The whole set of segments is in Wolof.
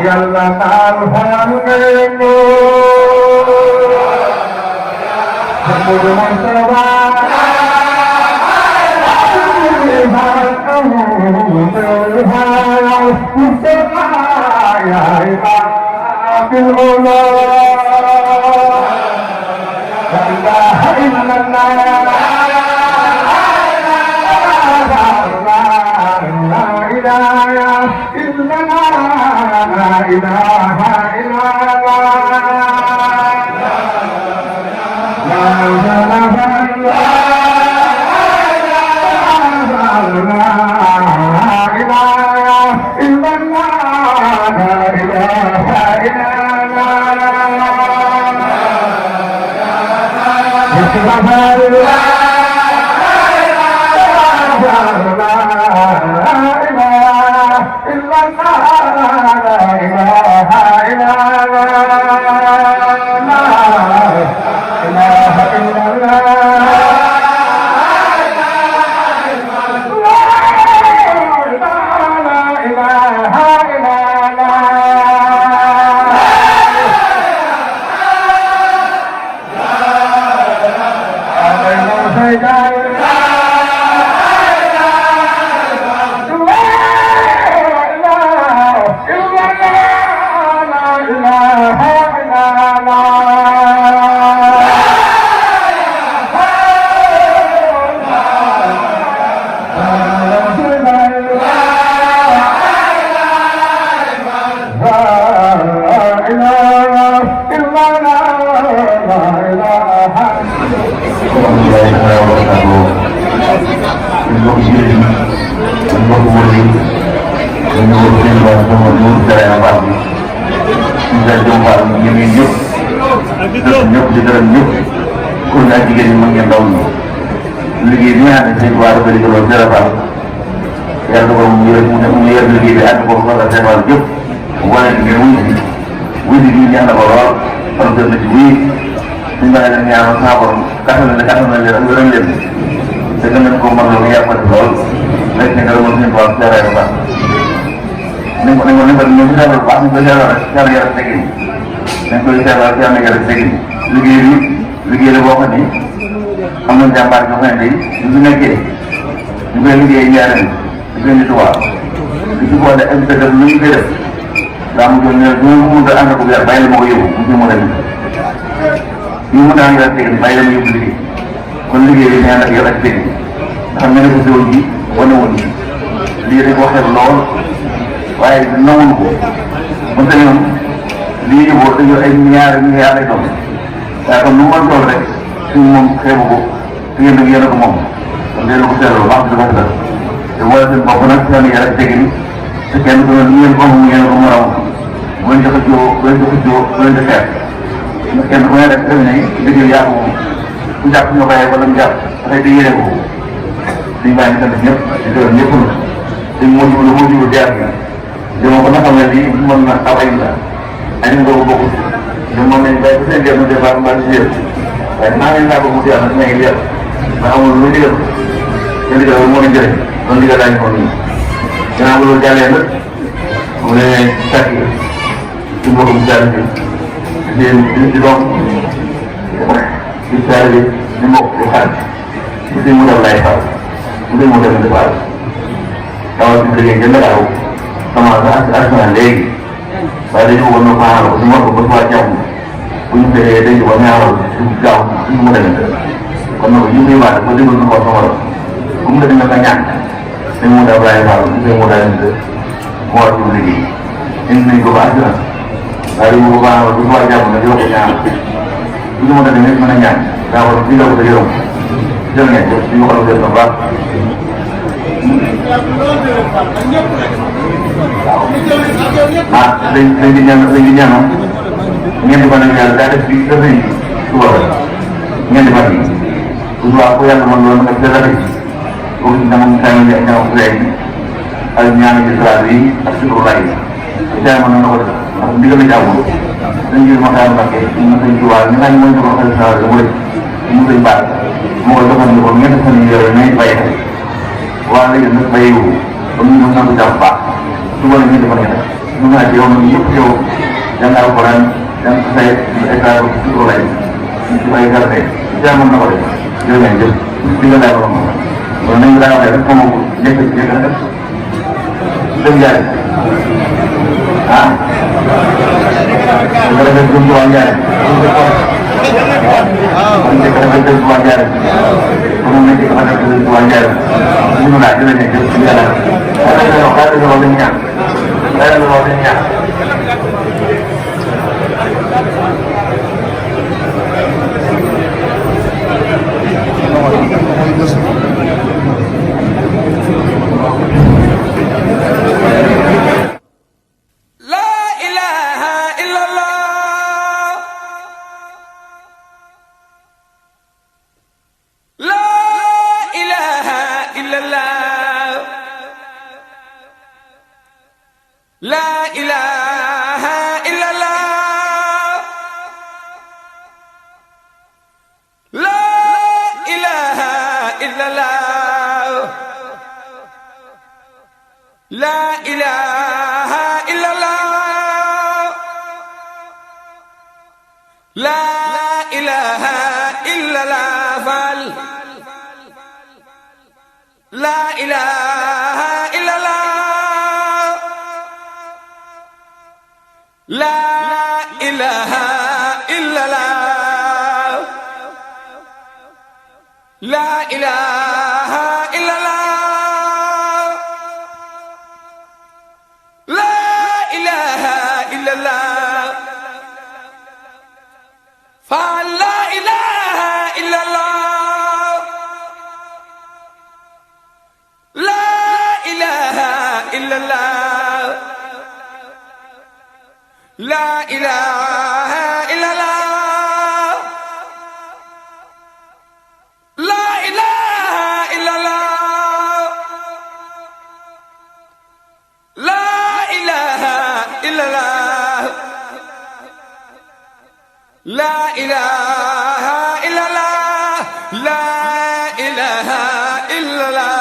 yàlla taal xaal ngeen Muhammadu Mustafa يا عباد العلا لا إله إلا الله لا إله إلا الله لا إله إلا الله لا إله إلا ñëpp di gërëm ñëpp ku ne ak jigéen ñi mën ngeen ndaw ñi liggéey bi nga xam ne seen waa bëri ko loolu dara baax yàlla ko mu yor liggéey bi ànd ko wala seen wàll yëpp wala ngeen wuy si neex na ko lool kon gën na ci wuy suñu baaxee leen ñaanoon saa borom kàttan na leen ak wéral leen te gën leen ko mën loolu yàppati lool nekk ne gërëmal suñu tool seeraay bu baax nañ ko ñu seeral baax ñu ko seeral rek seeral yaram tegin dañ koy seetlal ci am na yàlla dégg liggéey la boo xam ni am nañ jàmbaar yoo xam ne day ñu nekkee ñu koy liggéey njaareem di koy nituwaat di ci boole ak dëgg lu ñu koy def daa mu jël ne bu mu mën a ànd ak yàlla bàyyi la ma ko yóbbu mu ci mën a ñu mën a ànd ak dégg bàyyi la ma yóbbu liggéey kon liggéey bi ñaan ak yàlla ak dégg nga xam ne ne ko si woon ji wane woon ji lii dañ ko xeeb lool waaye nanguñu ko mënta ñoom lii ñu boo dañoo ay milliards lay doon waaye kon nu mu mën toll rek suñu moom xeebu ko te yéen nag yéen a ko moom kon dee ko seetloo baax di ko seetloo te wala seen bopp nag seen yàlla tegin te kenn ku ne lu ngeen ko am ngeen ko mën a am bu leen joxe jiw bu leen joxe jiw bu leen di xeex ndax kenn ku ne rek def nañ liggéey yaa ko moom ku jàpp ñoo bàyyee wala mu jàpp dafay di yéene ko suñu bàyyi ñu sant ñëpp di gërëm ñëpp la suñ moo jiwu jaar bi dama ko naka mel ni mën na aw ay la ay nga ko bokk ñoom moom lañ bàyyi ba seen jéem a départ mbaa si yéen waaye maa ngi laa ko mu jeex nag may ngi yàq ndax amul lu digal seen digal moo leen jëriñ loolu digal daañu ko nii gannaaw loolu jàllee nag mu ne sàkk ci mbokkum jàll bi di doom di saari bi di mbokk di xaar ci suñ mu dem lay faal ci suñ mu dem di faal dawal ci liggéey gën a daaw commencé ak léegi waaye dañu ko woon faanal ko suñu ko ba suwaa jàmm bu ñu fexee dañu ko ñaaral suñu gaaw suñu mu demee kon nag ñu koy waat ba déglu ñu ko sama bu mu demee nga ñaan suñu mu dem lay faal suñu mu dem mu war suñu liggéey indi nañ ko ba àddina waaye dañu ko faanal bu suwaa jàmm nga di ko ñaan suñu mu demee mën a ñaan daa war di la ko sa yërëm jël ngeen jëf suñu xol jël na baax dañ di ñaanoon ngeen di mën a yàlla daa def bi dafay suba ngeen di mën yi bu subaa ko yàlla mën loolu nga def aussi dama tànn ñaaw léegi ak ñaanu ci salaat yi ak sukkur laay yi jaay mën na ko def ndax ndigal la jàppul dañ jël ma xaar Mbàkke ñu sëñ Tuubaa ñu naan mooy ko xel salaat mu rëy mu sëñ baat moo koy jëfandikoo ngeen def seen yore nañ bàyyi xel waaw léegi nag béy wu ba mu ñëw mën a jàpp baax su wala ñu defal ngeen mun naa ci yow nag yëpp yow jàng alquran jàng say état bu lay ci bay garate jàngoon na ko de jërë ngeen jëf di nga lay borom kon nañu daa waxee rek moom njëkk njëkk na def dëgg jaay ah nga defee jëm waa njaare kon njëkk dafay jëm waa njaare kon moom njëkk dafa def jëm waa njaare ñu laa jërë ngeen jëf di nga lay wax ñaan dara la wax ñaan La ilaha illallah. La ilaha illallah. La ilaha illallah. La ilaha illallah. Fal. La ilaha illallah. La ilaha illallah. La ilaha illallah. La ilaha illallah. Fa la ilaha illallah. La ilaha illallah. La ilaha illallah. La ilaha illallah. La ilaha illallah. La ilaha illallah. La ilaha illallah.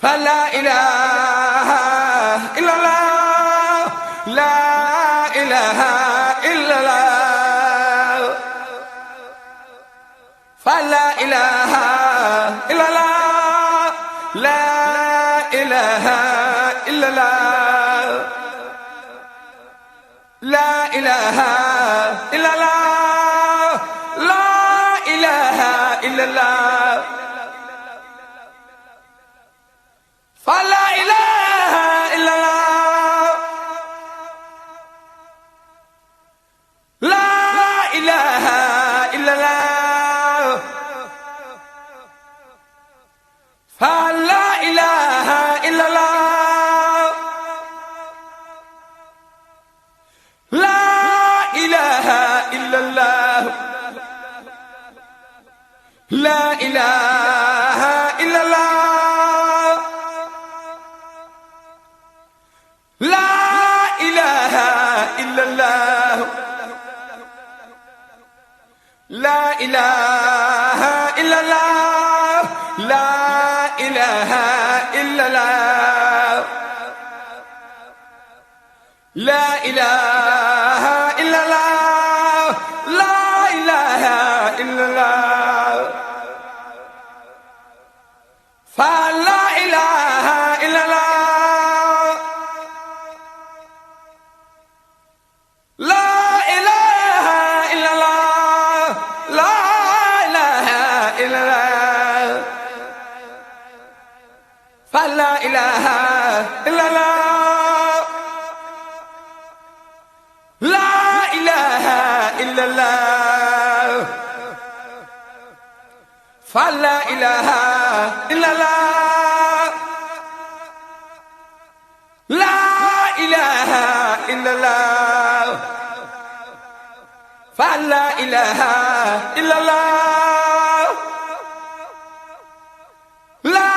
Fa la ilaha illallah. La ilaha illallah. Fa la ilaha illallah. La ilaha illallah. La ilaha illallah. La ilaha illallah. Fa la ilaha illallah. La ilaha illallah. Fa la ilaha illallah. La ilaha illallah. La ilaha illallah. La ilaha illallah. La ilaha illallah. La ilaha illallah. La ilaha illallah. La ilaha illallah. Fa la ilaha illallah. La ilaha illallah. La ilaha illallah. Fa la ilaha illallah. La ilaha illallah. Fa la ilaha illallah. La ilaha illallah. Fa la ilaha illallah. La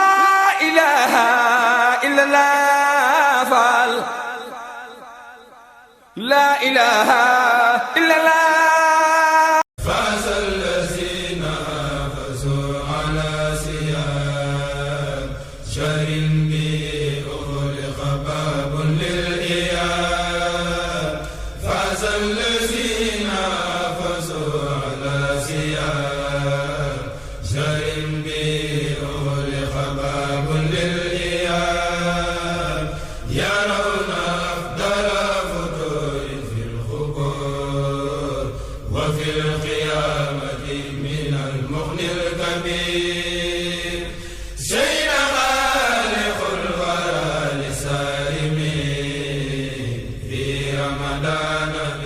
ilaha illallah. Fal. La ilaha illallah. شهر به Ramadan